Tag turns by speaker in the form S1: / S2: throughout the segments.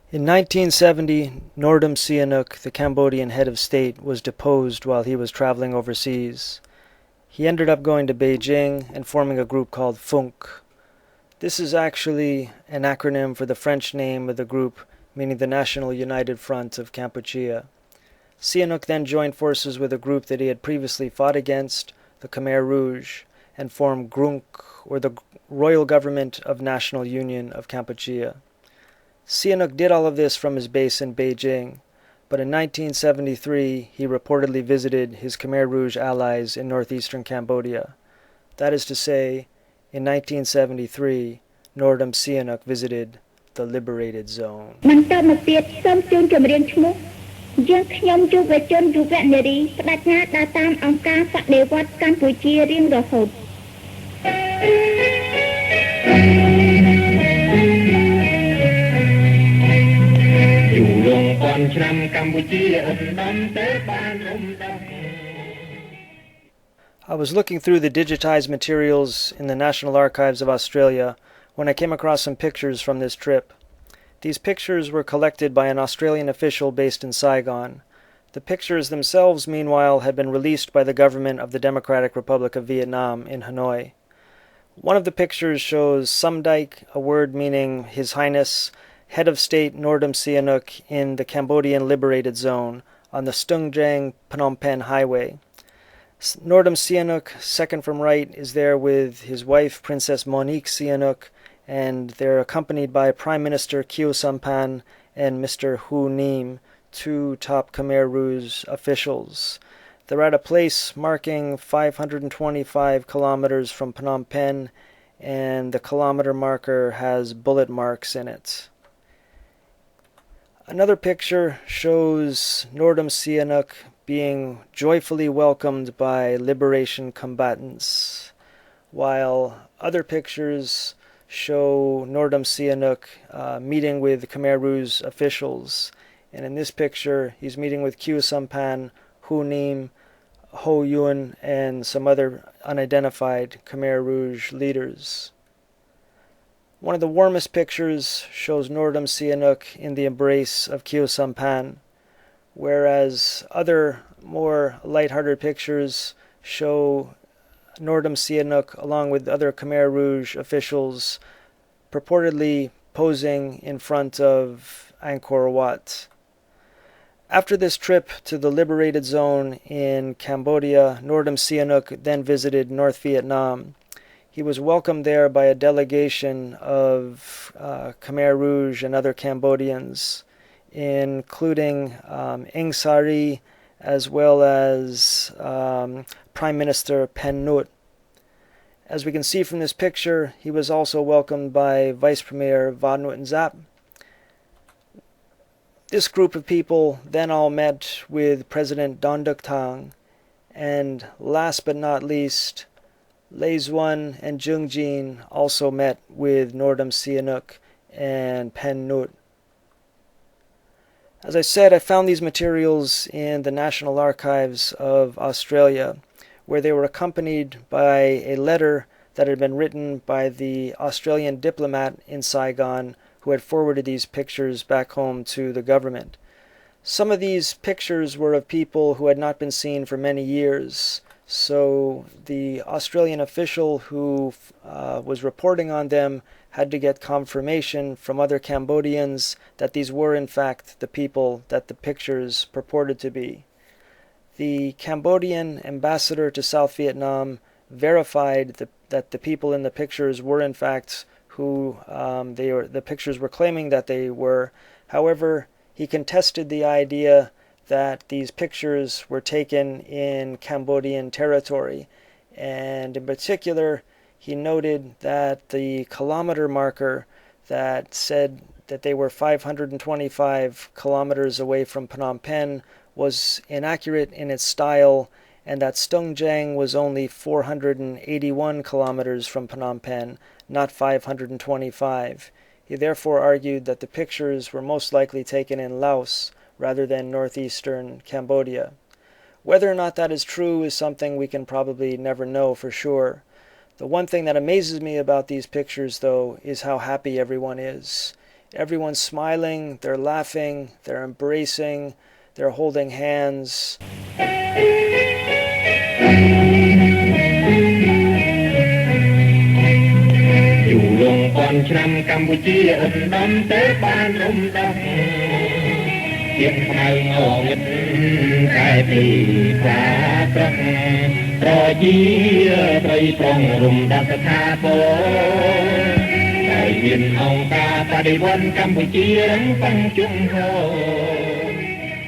S1: In 1970, Norodom Sihanouk, the Cambodian head of state, was deposed while he was traveling overseas. He ended up going to Beijing and forming a group called FUNC. This is actually an acronym for the French name of the group, meaning the National United Front of Kampuchea. Sihanouk then joined forces with a group that he had previously fought against, the Khmer Rouge, and formed GRUNC, or the Royal Government of National Union of Kampuchea. Sihanouk did all of this from his base in Beijing, but in 1973 he reportedly visited his Khmer Rouge allies in northeastern Cambodia. That is to say, in 1973, Norodom Sihanouk visited the Liberated Zone.
S2: យើងខ្ញុំយុវជនយុវនារីបដិញ្ញាដើរតាមអង្គការបដិវត្តកម្ពុជារៀងរហូតอยู่រងពាន់ឆ្នាំកម្ពុជាឧត្តមទៅបានឧត្តម
S1: I was looking through the digitized materials in the National Archives of Australia when I came across some pictures from this trip. These pictures were collected by an Australian official based in Saigon. The pictures themselves, meanwhile, had been released by the government of the Democratic Republic of Vietnam in Hanoi. One of the pictures shows Samdaik, a word meaning His Highness, Head of State Norodom Sihanouk in the Cambodian Liberated Zone on the Stung-Jang-Phnom Penh Highway. Norodom Sihanouk, second from right, is there with his wife, Princess Monique Sihanouk, and they're accompanied by Prime Minister Khieu Samphan and Mr. Hu Nim, two top Khmer Rouge officials. They're at a place marking 525 kilometers from Phnom Penh, and the kilometer marker has bullet marks in it. Another picture shows Norodom Sihanouk being joyfully welcomed by liberation combatants, while other pictures show Norodom Sihanouk meeting with Khmer Rouge officials. And in this picture, he's meeting with Khieu Samphan, Hu Nim, Ho Yun, and some other unidentified Khmer Rouge leaders. One of the warmest pictures shows Norodom Sihanouk in the embrace of Khieu Samphan, whereas other more lighthearted pictures show Norodom Sihanouk, along with other Khmer Rouge officials, purportedly posing in front of Angkor Wat. After this trip to the Liberated Zone in Cambodia, Norodom Sihanouk then visited North Vietnam. He was welcomed there by a delegation of Khmer Rouge and other Cambodians, including Ieng Sary, as well as Prime Minister Pen Nut. As we can see from this picture, he was also welcomed by Vice Premier Va Nguyen Giap. This group of people then all met with President Don Duc Thang, and last but not least, Lê Duân and Jung Jin also met with Norodom Sihanouk and Pen Nut. As I said, I found these materials in the National Archives of Australia, where they were accompanied by a letter that had been written by the Australian diplomat in Saigon who had forwarded these pictures back home to the government. Some of these pictures were of people who had not been seen for many years, so the Australian official who was reporting on them had to get confirmation from other Cambodians that these were in fact the people that the pictures purported to be. The Cambodian ambassador to South Vietnam verified that the people in the pictures were in fact who the pictures were claiming that they were. However, he contested the idea that these pictures were taken in Cambodian territory, and in particular, he noted that the kilometer marker that said that they were 525 kilometers away from Phnom Penh was inaccurate in its style, and that Stung-Jang was only 481 kilometers from Phnom Penh, not 525. He therefore argued that the pictures were most likely taken in Laos rather than northeastern Cambodia. Whether or not that is true is something we can probably never know for sure. The one thing that amazes me about these pictures, though, is how happy everyone is. Everyone's smiling, they're laughing, they're embracing, they're holding hands.
S3: อยู่ลงก่อนឆ្នាំ កម្ពុជាឧត្តមទេបានរំដោះជាខ្មៅងងឹតតែពីប្រាក្រឹកត្រជាត្រីត្រង់រំដោះស្ថាពរហើយមានអង្គការបដិវត្តន៍កម្ពុជារឹងប៉ឹងជុំហោ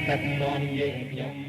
S3: ដឹកនាំយើងខ្ញុំ